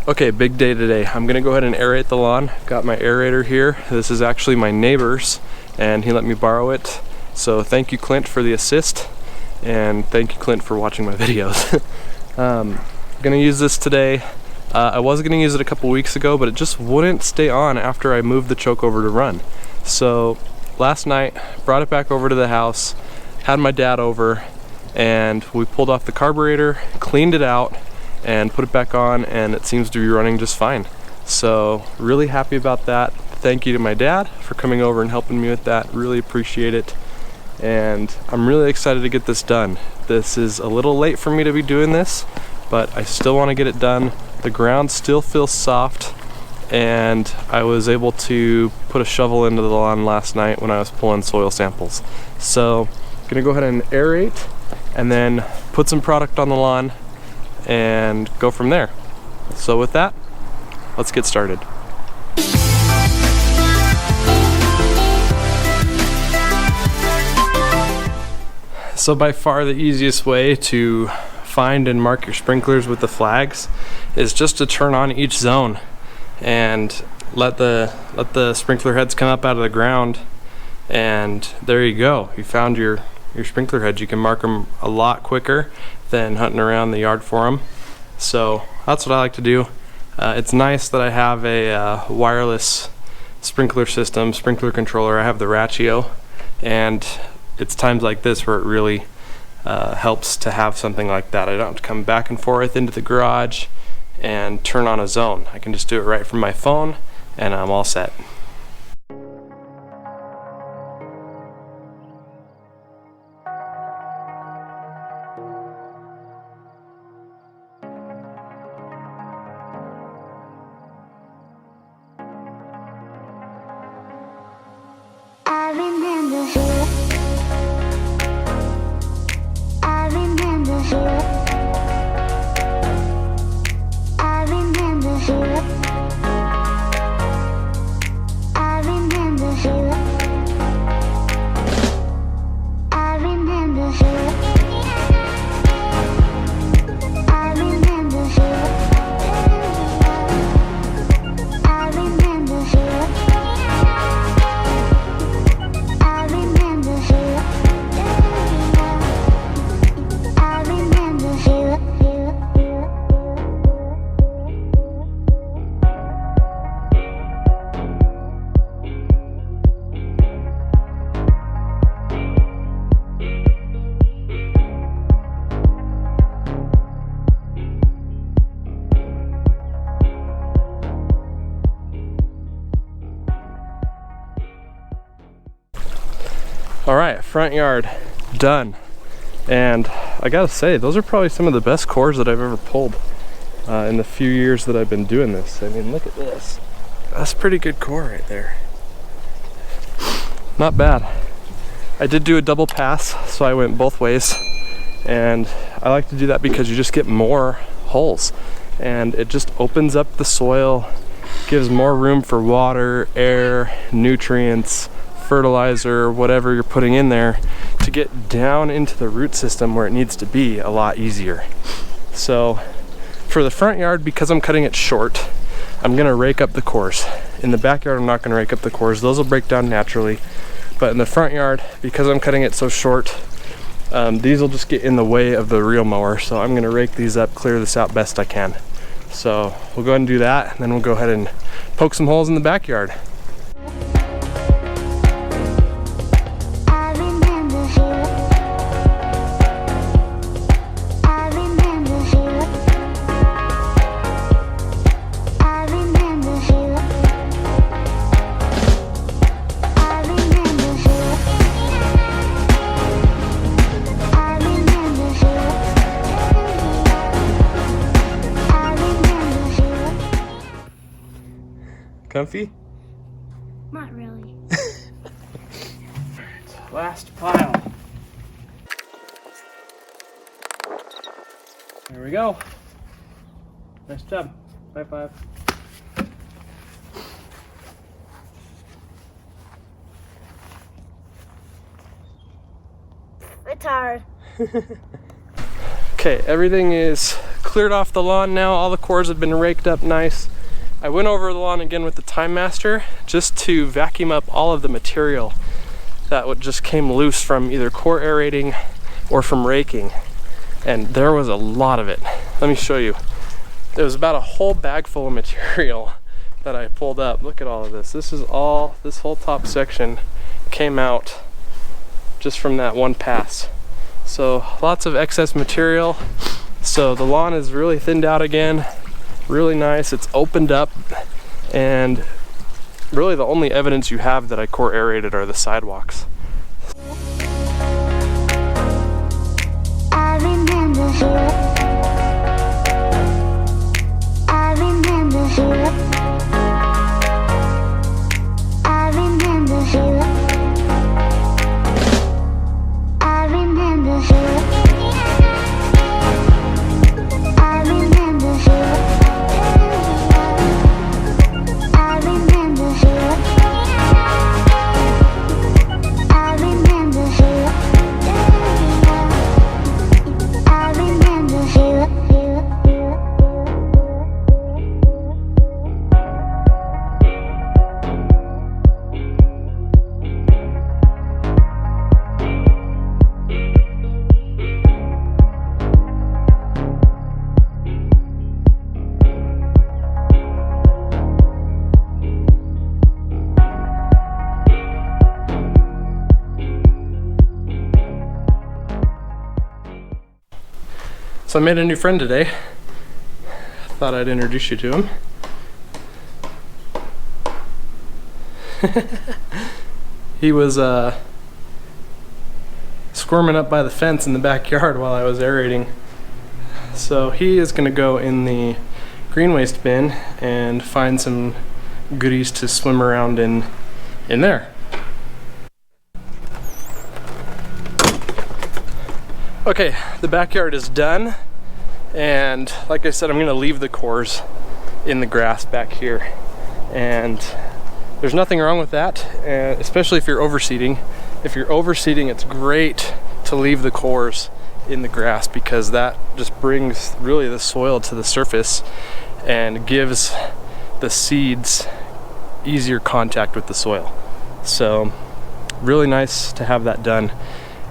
Okay, big day today. I'm gonna go ahead and aerate the lawn. Got my aerator here. This is actually my neighbor's and he let me borrow it. So thank you, Clint, for the assist, and thank you, Clint, for watching my videos. Gonna use this today. I was gonna use it a couple weeks ago, but it just wouldn't stay on after I moved the choke over to run. So last night, brought it back over to the house, had my dad over, and we pulled off the carburetor, cleaned it out, and put it back on, and it seems to be running just fine. So really happy about that. Thank you to my dad for coming over and helping me with that. Really appreciate it. And I'm really excited to get this done. This is a little late for me to be doing this, but I still want to get it done. The ground still feels soft, and I was able to put a shovel into the lawn last night when I was pulling soil samples. So I'm gonna go ahead and aerate and then put some product on the lawn and go from there. So with that, let's get started. So by far the easiest way to find and mark your sprinklers with the flags is just to turn on each zone and let the sprinkler heads come up out of the ground, and there you go. You found your sprinkler heads. You can mark them a lot quicker than hunting around the yard for them. So that's what I like to do. It's nice that I have a wireless sprinkler system, sprinkler controller. I have the Rachio, and it's times like this where it really helps to have something like that. I don't have to come back and forth into the garage and turn on a zone. I can just do it right from my phone and I'm all set. All right, front yard done. And I gotta say, those are probably some of the best cores that I've ever pulled in the few years that I've been doing this. I mean, look at this. That's a pretty good core right there. Not bad. I did do a double pass, so I went both ways. And I like to do that because you just get more holes. And it just opens up the soil, gives more room for water, air, nutrients, fertilizer, whatever you're putting in there, to get down into the root system where it needs to be a lot easier. So for the front yard, because I'm cutting it short, I'm gonna rake up the cores. In the backyard, I'm not gonna rake up the cores. Those will break down naturally. But in the front yard, because I'm cutting it so short, these will just get in the way of the reel mower. So I'm gonna rake these up, clear this out best I can. So we'll go ahead and do that, and then we'll go ahead and poke some holes in the backyard. Comfy? Not really. Alright, last pile. There we go. Nice job. High five. It's hard. Okay, everything is cleared off the lawn now. All the cores have been raked up nice. I went over the lawn again with the Time Master just to vacuum up all of the material that just came loose from either core aerating or from raking. And there was a lot of it. Let me show you. There was about a whole bag full of material that I pulled up. Look at all of this. This whole top section came out just from that one pass. So lots of excess material. So the lawn is really thinned out again. Really nice. It's opened up, and really the only evidence you have that I core aerated are the sidewalks. I remember here. I remember here. I remember here. I remember here. I remember here. I remember here. I remember here. I remember here. So I made a new friend today. Thought I'd introduce you to him. He was squirming up by the fence in the backyard while I was aerating. So he is gonna go in the green waste bin and find some goodies to swim around in there. Okay, the backyard is done, and like I said, I'm gonna leave the cores in the grass back here, and there's nothing wrong with that, especially if you're overseeding. If you're overseeding, it's great to leave the cores in the grass because that just brings really the soil to the surface and gives the seeds easier contact with the soil. So really nice to have that done.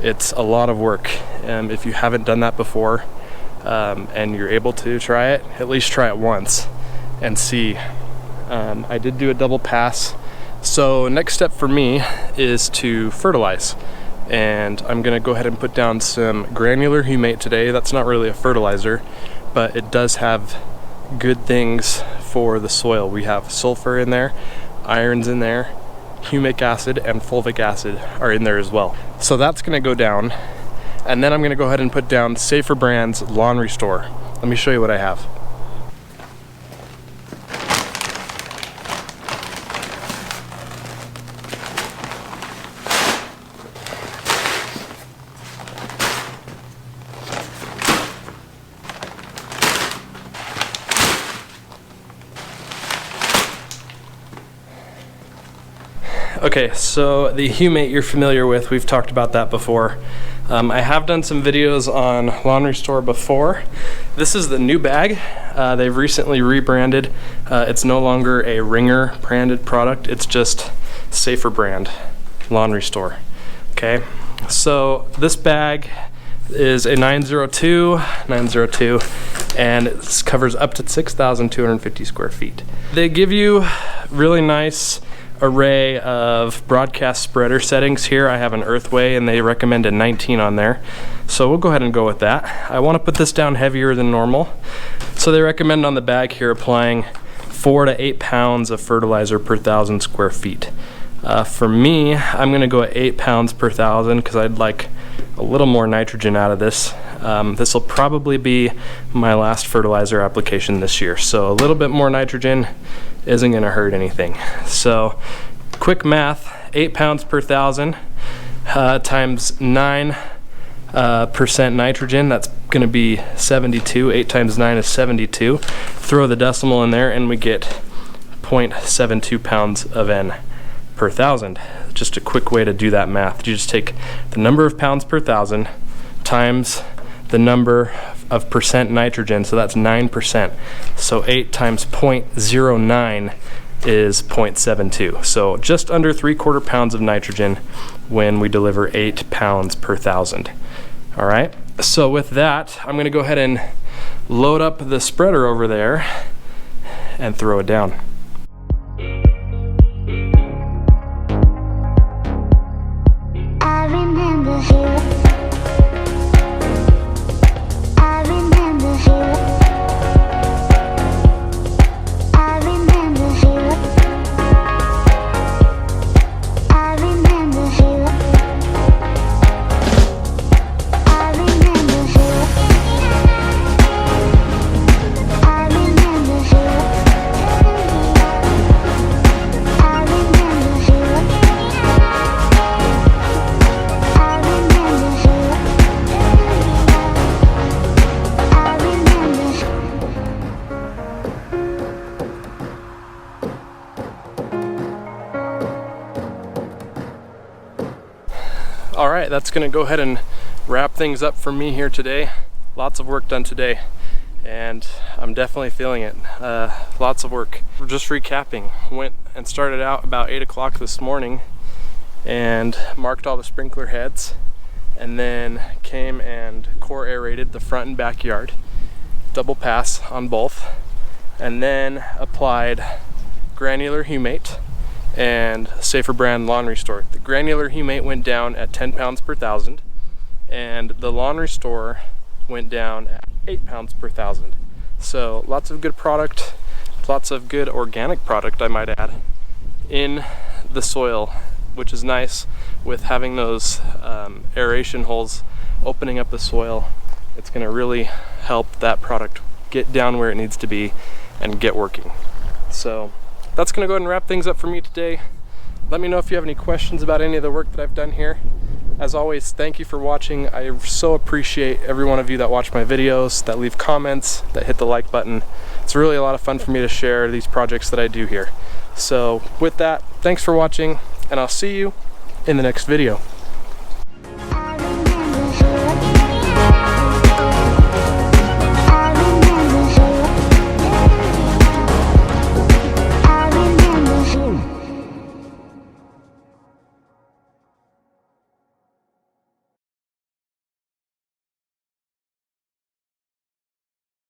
It's a lot of work. If you haven't done that before and you're able to try it, at least try it once and see. I did do a double pass. So next step for me is to fertilize. And I'm gonna go ahead and put down some granular humate today. That's not really a fertilizer, but it does have good things for the soil. We have sulfur in there, iron's in there, humic acid and fulvic acid are in there as well. So that's gonna go down. And then I'm gonna go ahead and put down Safer Brands Lawn Restore. Let me show you what I have. Okay, so the humate you're familiar with, we've talked about that before. I have done some videos on Lawn Restore before. This is the new bag. They've recently rebranded. It's no longer a Ringer branded product. It's just Safer Brand Lawn Restore. Okay, so this bag is a 902, and it covers up to 6,250 square feet. They give you really nice array of broadcast spreader settings here. I have an Earthway and they recommend a 19 on there, so we'll go ahead and go with that. I want to put this down heavier than normal, so they recommend on the bag here applying 4 to 8 pounds of fertilizer per 1,000 square feet. For me, I'm going to go at 8 pounds per 1,000 because I'd like a little more nitrogen out of this. This will probably be my last fertilizer application this year, so a little bit more nitrogen isn't going to hurt anything. So quick math, 8 pounds per 1,000 times 9% nitrogen, that's going to be 72. 8 times 9 is 72. Throw the decimal in there and we get 0.72 pounds of N per 1,000. Just a quick way to do that math. You just take the number of pounds per 1,000 times the number of percent nitrogen, so that's 9%. So 8 times 0.09 is 0.72. So just under 3/4 pounds of nitrogen when we deliver 8 pounds per 1,000. All right, so with that, I'm gonna go ahead and load up the spreader over there and throw it down. I remember here. I remember here. I remember here. I remember here. I remember here. I remember here. I remember here. I remember here. I remember. All right, that's gonna go ahead and wrap things up for me here today. Lots of work done today, and I'm definitely feeling it. Lots of work. Just recapping, went and started out about 8 o'clock this morning and marked all the sprinkler heads, and then came and core aerated the front and backyard, double pass on both, and then applied granular humate and Safer Brand Lawn Restore. The granular humate went down at 10 pounds per 1,000, and the Lawn Restore went down at 8 pounds per 1,000. So lots of good product, lots of good organic product, I might add, in the soil, which is nice with having those aeration holes opening up the soil. It's gonna really help that product get down where it needs to be and get working. So that's gonna go ahead and wrap things up for me today. Let me know if you have any questions about any of the work that I've done here. As always, thank you for watching. I so appreciate every one of you that watch my videos, that leave comments, that hit the like button. It's really a lot of fun for me to share these projects that I do here. So with that, thanks for watching, and I'll see you in the next video.